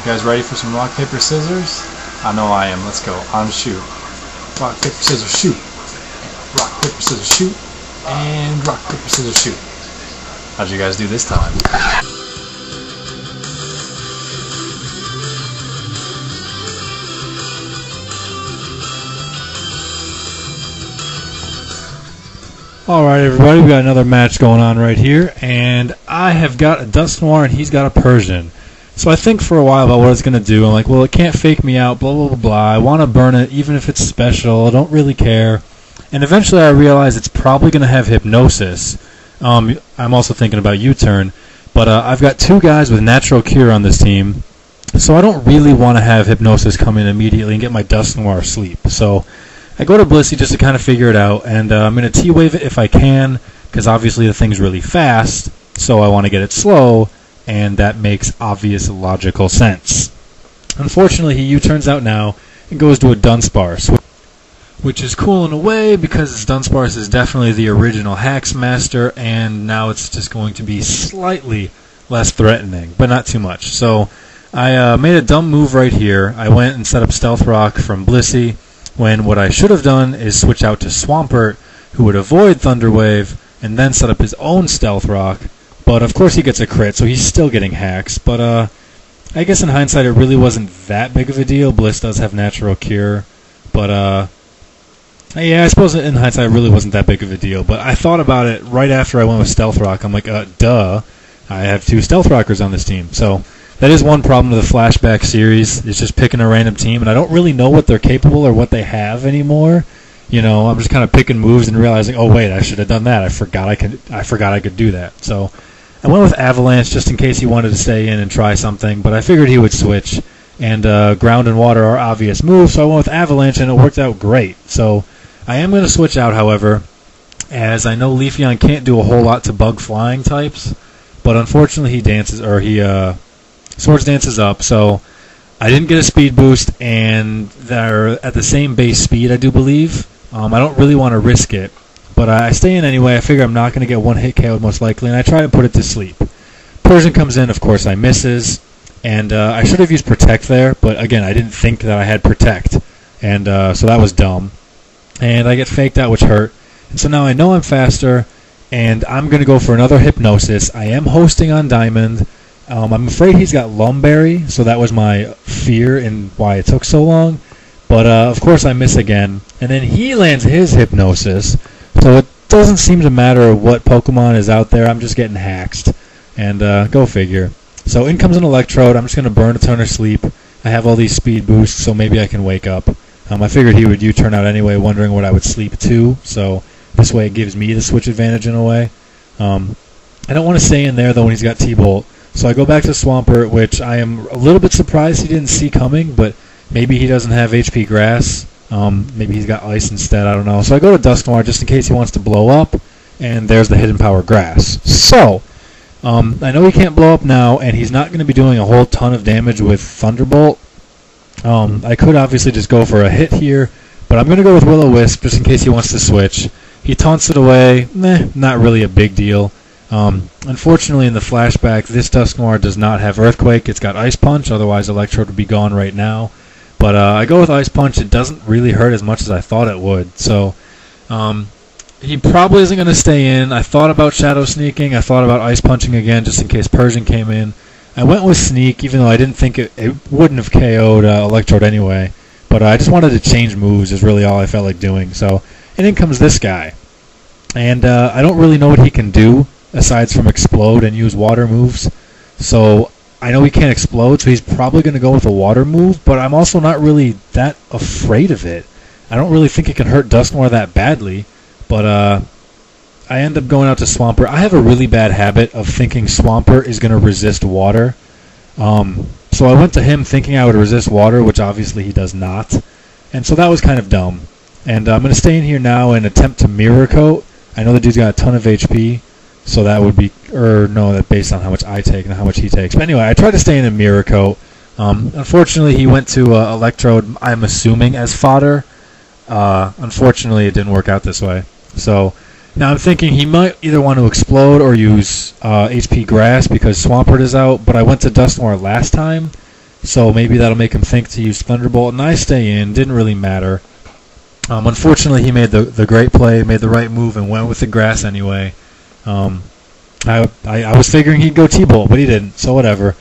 guys ready for some rock, paper, scissors? I know I am. Let's go. On shoot. Rock, paper, scissors, shoot. Rock, paper, scissors, shoot. And rock, paper, scissors, shoot. How'd you guys do this time? Alright everybody, we got another match going on right here, and I have got a Dust Noir and he's got a Persian. So I think for a while about what it's going to do. I'm like, well, it can't fake me out, blah, blah, blah, blah. I want to burn it even if it's special. I don't really care. And eventually I realized it's probably going to have Hypnosis. I'm also thinking about U-Turn. But I've got two guys with Natural Cure on this team, so I don't really want to have Hypnosis come in immediately and get my Dust Noir asleep. So I go to Blissy just to kind of figure it out, and I'm going to T-Wave it if I can, because obviously the thing's really fast, so I want to get it slow, and that makes obvious logical sense. Unfortunately, he U-turns out now and goes to a Dunsparce, which is cool in a way because Dunsparce is definitely the original Hacks Master, and now it's just going to be slightly less threatening, but not too much. So I made a dumb move right here. I went and set up Stealth Rock from Blissy, when what I should have done is switch out to Swampert, who would avoid Thunder Wave, and then set up his own Stealth Rock. But of course he gets a crit, so he's still getting hacks. But I guess in hindsight it really wasn't that big of a deal. Bliss does have Natural Cure. But yeah, I suppose in hindsight it really wasn't that big of a deal. But I thought about it right after I went with Stealth Rock. I'm like, duh, I have two Stealth Rockers on this team. So that is one problem to the Flashback series. It's just picking a random team, and I don't really know what they're capable or what they have anymore. You know, I'm just kind of picking moves and realizing, oh wait, I should have done that. I forgot I could do that. So I went with Avalanche just in case he wanted to stay in and try something, but I figured he would switch. And Ground and Water are obvious moves, so I went with Avalanche, and it worked out great. So I am going to switch out, however, as I know Leafeon can't do a whole lot to bug flying types, but unfortunately he Swords Dances up, so I didn't get a speed boost, and they're at the same base speed, I do believe. I don't really want to risk it, but I stay in anyway. I figure I'm not going to get one hit KO'd most likely, and I try to put it to sleep. Persian comes in, of course I misses, and I should have used Protect there, but again, I didn't think that I had Protect, and so that was dumb. And I get faked out, which hurt, and so now I know I'm faster, and I'm going to go for another Hypnosis. I am hosting on Diamond. I'm afraid he's got Lumberry, so that was my fear and why it took so long. But, of course, I miss again. And then he lands his Hypnosis, so it doesn't seem to matter what Pokemon is out there. I'm just getting haxed. And go figure. So in comes an Electrode. I'm just going to burn a turn of sleep. I have all these speed boosts, so maybe I can wake up. I figured he would U-turn out anyway, wondering what I would sleep to. So this way it gives me the switch advantage in a way. I don't want to stay in there, though, when he's got T-Bolt. So I go back to Swampert, which I am a little bit surprised he didn't see coming, but maybe he doesn't have HP Grass. Maybe he's got Ice instead, I don't know. So I go to Dusk Noir just in case he wants to blow up, and there's the Hidden Power Grass. So, I know he can't blow up now, and he's not going to be doing a whole ton of damage with Thunderbolt. I could obviously just go for a hit here, but I'm going to go with Will-O-Wisp just in case he wants to switch. He taunts it away. Not really a big deal. Unfortunately, in the Flashback, this Dusk Noir does not have Earthquake. It's got Ice Punch, otherwise Electrode would be gone right now. But I go with Ice Punch. It doesn't really hurt as much as I thought it would. So he probably isn't going to stay in. I thought about Shadow Sneaking. I thought about Ice Punching again just in case Persian came in. I went with Sneak, even though I didn't think it wouldn't have KO'd Electrode anyway. But I just wanted to change moves is really all I felt like doing. So, and in comes this guy. And I don't really know what he can do aside from explode and use water moves. So I know he can't explode, so he's probably going to go with a water move, but I'm also not really that afraid of it. I don't really think it can hurt Dusk Noir that badly, but I end up going out to Swampert. I have a really bad habit of thinking Swampert is going to resist water. So I went to him thinking I would resist water, which obviously he does not. And so that was kind of dumb. And I'm going to stay in here now and attempt to Mirror Coat. I know the dude's got a ton of HP. So that would be, that's based on how much I take and how much he takes. But anyway, I tried to stay in a Mirror Coat. Unfortunately, he went to Electrode, I'm assuming, as fodder. Unfortunately, it didn't work out this way. So now I'm thinking he might either want to explode or use HP Grass because Swampert is out. But I went to Dusk Noir last time, so maybe that'll make him think to use Thunderbolt, and I stay in. Didn't really matter. Unfortunately, he made the great play, made the right move, and went with the grass anyway. I was figuring he'd go T-Bolt, but he didn't, so whatever.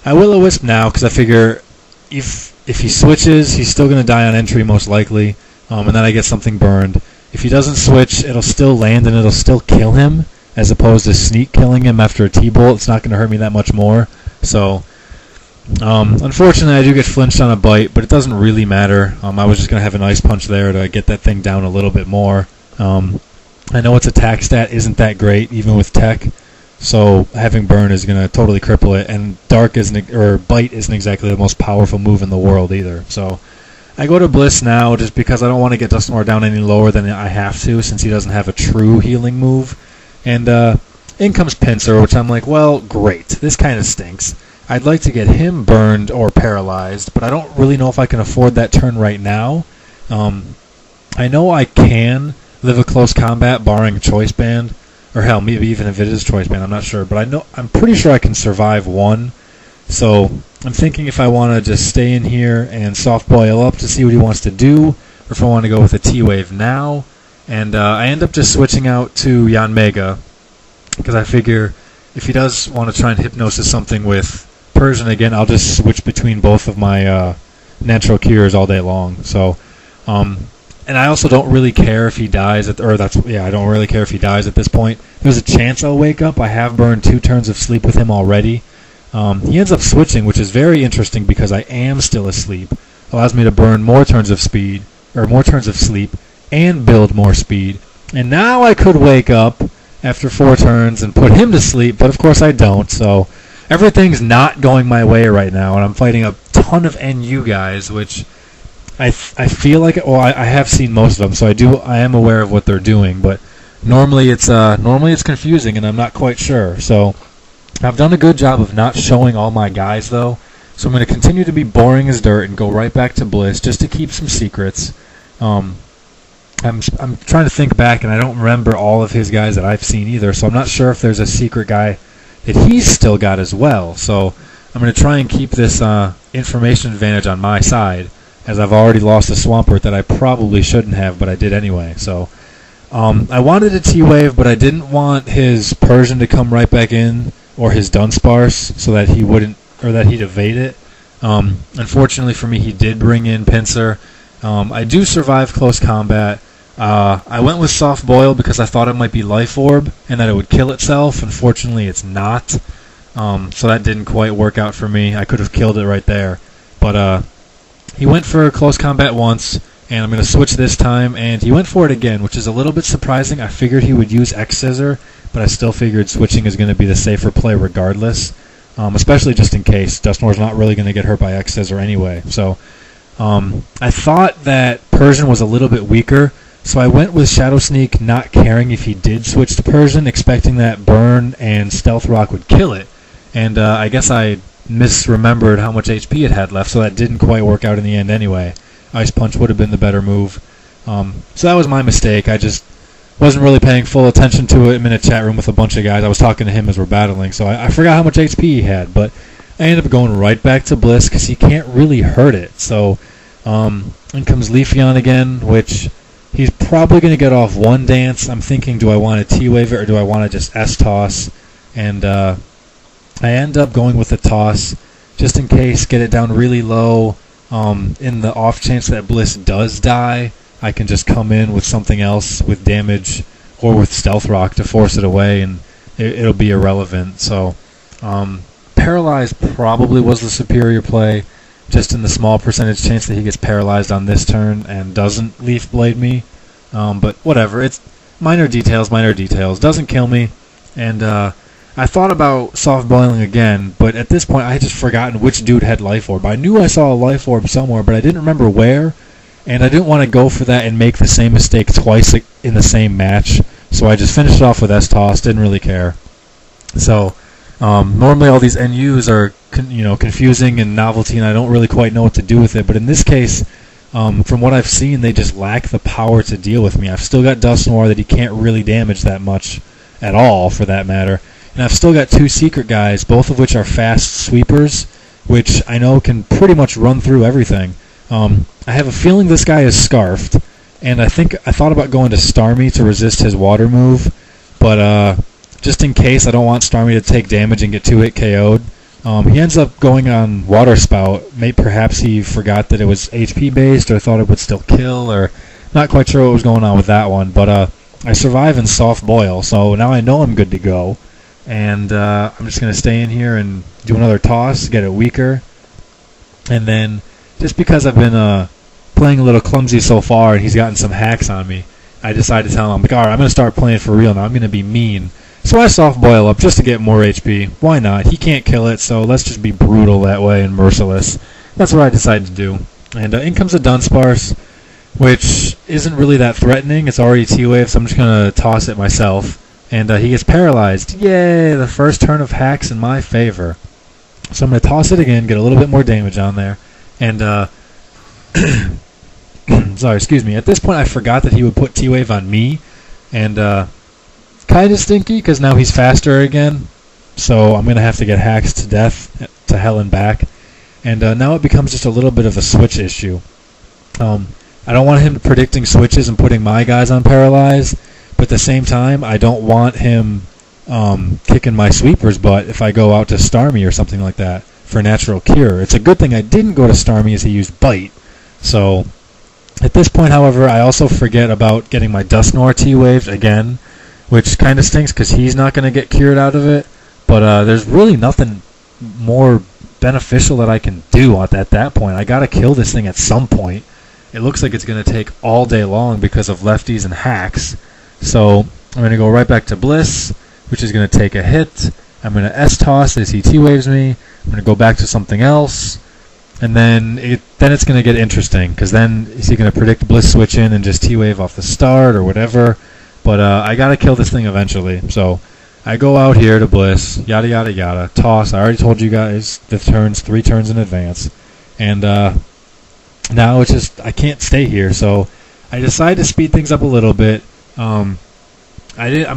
I Will-O-Wisp now because I figure if he switches, he's still going to die on entry most likely, and then I get something burned. If he doesn't switch, it'll still land and it'll still kill him, as opposed to sneak killing him after a T-Bolt. It's not going to hurt me that much more. So, unfortunately, I do get flinched on a bite, but it doesn't really matter. I was just going to have an Ice Punch there to get that thing down a little bit more. I know its attack stat isn't that great, even with Tech, so having Burn is going to totally cripple it, and Bite isn't exactly the most powerful move in the world either. So I go to Bliss now just because I don't want to get Dusknoir down any lower than I have to, since he doesn't have a true healing move. And in comes Pinsir, which I'm like, well, great. This kind of stinks. I'd like to get him burned or paralyzed, but I don't really know if I can afford that turn right now. I know I can live a close combat barring Choice Band, or hell, maybe even if it is Choice Band, I'm not sure. But I'm pretty sure I can survive one. So I'm thinking if I want to just stay in here and soft boil up to see what he wants to do, or if I want to go with a T-Wave now. And I end up just switching out to Yanmega, because I figure if he does want to try and Hypnosis something with Persian again, I'll just switch between both of my natural cures all day long. So, and I also don't really care if he dies I don't really care if he dies at this point. There's a chance I'll wake up. I have burned 2 turns of sleep with him already. He ends up switching, which is very interesting because I am still asleep. Allows me to burn more turns of sleep, and build more speed. And now I could wake up after 4 turns and put him to sleep, but of course I don't. So everything's not going my way right now, and I'm fighting a ton of NU guys, which I feel like I have seen most of them, so I am aware of what they're doing, but normally it's confusing and I'm not quite sure. So I've done a good job of not showing all my guys though, so I'm going to continue to be boring as dirt and go right back to Bliss just to keep some secrets. I'm trying to think back, and I don't remember all of his guys that I've seen either, so I'm not sure if there's a secret guy that he's still got as well. So I'm going to try and keep this information advantage on my side, as I've already lost a Swampert that I probably shouldn't have, but I did anyway. So I wanted a T-Wave, but I didn't want his Persian to come right back in, or his Dunsparce, so that he wouldn't, or that he'd evade it. Unfortunately for me, he did bring in Pinsir. I do survive close combat. I went with Soft Boil because I thought it might be Life Orb and that it would kill itself. Unfortunately, it's not. So that didn't quite work out for me. I could have killed it right there. But he went for close combat once, and I'm going to switch this time, and he went for it again, which is a little bit surprising. I figured he would use X-Scissor, but I still figured switching is going to be the safer play regardless, especially just in case. Dusknoir's not really going to get hurt by X-Scissor anyway. So I thought that Persian was a little bit weaker, so I went with Shadow Sneak, not caring if he did switch to Persian, expecting that Burn and Stealth Rock would kill it. And I guess I misremembered how much HP it had left, so that didn't quite work out in the end anyway. Ice Punch would have been the better move. So that was my mistake. I just wasn't really paying full attention to it. I'm in a chat room with a bunch of guys. I was talking to him as we're battling, so I forgot how much HP he had. But I ended up going right back to Bliss because he can't really hurt it. So in comes Leafeon again, which he's probably going to get off one dance. I'm thinking, do I want to T-Wave it or do I want to just S-Toss? And I end up going with the Toss just in case, get it down really low. In the off chance that Bliss does die, I can just come in with something else with damage or with Stealth Rock to force it away, and it'll be irrelevant. So Paralyzed probably was the superior play, just in the small percentage chance that he gets paralyzed on this turn and doesn't Leaf Blade me. But whatever, it's minor details. Doesn't kill me. And I thought about soft boiling again, but at this point I had just forgotten which dude had Life Orb. I knew I saw a Life Orb somewhere, but I didn't remember where, and I didn't want to go for that and make the same mistake twice in the same match, so I just finished it off with S-Toss, didn't really care. So normally all these NUs are confusing and novelty, and I don't really quite know what to do with it, but in this case, from what I've seen, they just lack the power to deal with me. I've still got Dusknoir that he can't really damage that much at all, for that matter. And I've still got 2 secret guys, both of which are fast sweepers, which I know can pretty much run through everything. I have a feeling this guy is scarfed, and I thought about going to Starmie to resist his water move, but just in case I don't want Starmie to take damage and get 2-hit KO'd. He ends up going on Water Spout. Perhaps he forgot that it was HP based, or thought it would still kill, or not quite sure what was going on with that one. But I survive in Soft Boil, so now I know I'm good to go. And I'm just going to stay in here and do another toss, get it weaker. And then, just because I've been playing a little clumsy so far and he's gotten some hacks on me, I decided to tell him, alright, I'm going to start playing for real now. I'm going to be mean. So I Soft Boil up just to get more HP. Why not? He can't kill it, so let's just be brutal that way and merciless. That's what I decided to do. And in comes a Dunsparce, which isn't really that threatening. It's already T-Wave, so I'm just going to toss it myself. And he gets paralyzed. Yay! The first turn of hacks in my favor. So I'm going to toss it again, get a little bit more damage on there. And, sorry, excuse me. At this point, I forgot that he would put T-Wave on me. And, kind of stinky, because now he's faster again. So I'm going to have to get hacks to death, to hell and back. And now it becomes just a little bit of a switch issue. I don't want him predicting switches and putting my guys on Paralyze. But at the same time, I don't want him kicking my sweeper's butt if I go out to Starmie or something like that for Natural Cure. It's a good thing I didn't go to Starmie as he used Bite. So at this point, however, I also forget about getting my Dusknoir T-Waved again, which kind of stinks because he's not going to get cured out of it. But there's really nothing more beneficial that I can do at that point. I got to kill this thing at some point. It looks like it's going to take all day long because of lefties and hacks. So I'm going to go right back to Bliss, which is going to take a hit. I'm going to S-Toss as he T-Waves me. I'm going to go back to something else. And then it's going to get interesting, because then is he going to predict Bliss switch in and just T-Wave off the start or whatever? But I got to kill this thing eventually. So I go out here to Bliss, yada yada yada, toss. I already told you guys the turns, 3 turns in advance. And now it's just, I can't stay here. So I decided to speed things up a little bit. I'm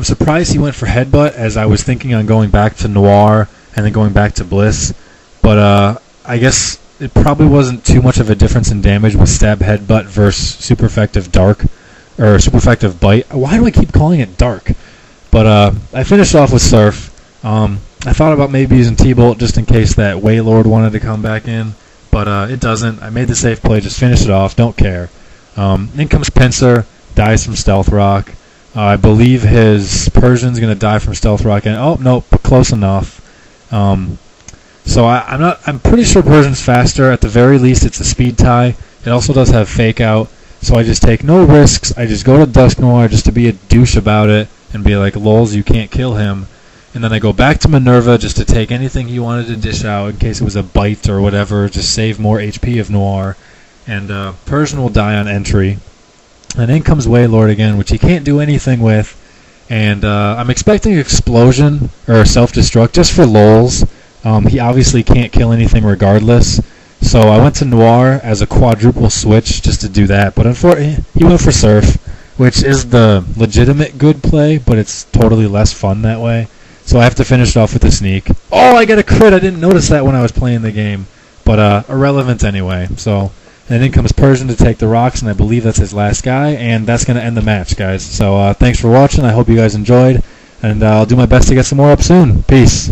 surprised he went for Headbutt, as I was thinking on going back to Noir and then going back to Bliss. But I guess it probably wasn't too much of a difference in damage with Stab Headbutt versus Super Effective Dark, or Super Effective Bite. Why do I keep calling it Dark? But I finished off with Surf. I thought about maybe using T-Bolt just in case that Waylord wanted to come back in, but it doesn't. I made the safe play, just finish it off, don't care. In comes Pinsir, dies from Stealth Rock. I believe his Persian's going to die from Stealth Rock, and oh, nope, close enough. So I'm pretty sure Persian's faster. At the very least, it's a speed tie. It also does have Fake Out, so I just take no risks. I just go to Dusknoir just to be a douche about it and be like, lols, you can't kill him. And then I go back to Minerva just to take anything he wanted to dish out in case it was a Bite or whatever, just save more HP of Noir. And Persian will die on entry. And in comes Waylord again, which he can't do anything with. And I'm expecting Explosion or Self-Destruct just for lols. He obviously can't kill anything regardless. So I went to Noir as a quadruple switch just to do that. But unfortunately, he went for Surf, which is the legitimate good play, but it's totally less fun that way. So I have to finish it off with a Sneak. Oh, I got a crit! I didn't notice that when I was playing the game. But irrelevant anyway. So... And then in comes Persian to take the rocks, and I believe that's his last guy, and that's going to end the match, guys. So thanks for watching. I hope you guys enjoyed, and I'll do my best to get some more up soon. Peace.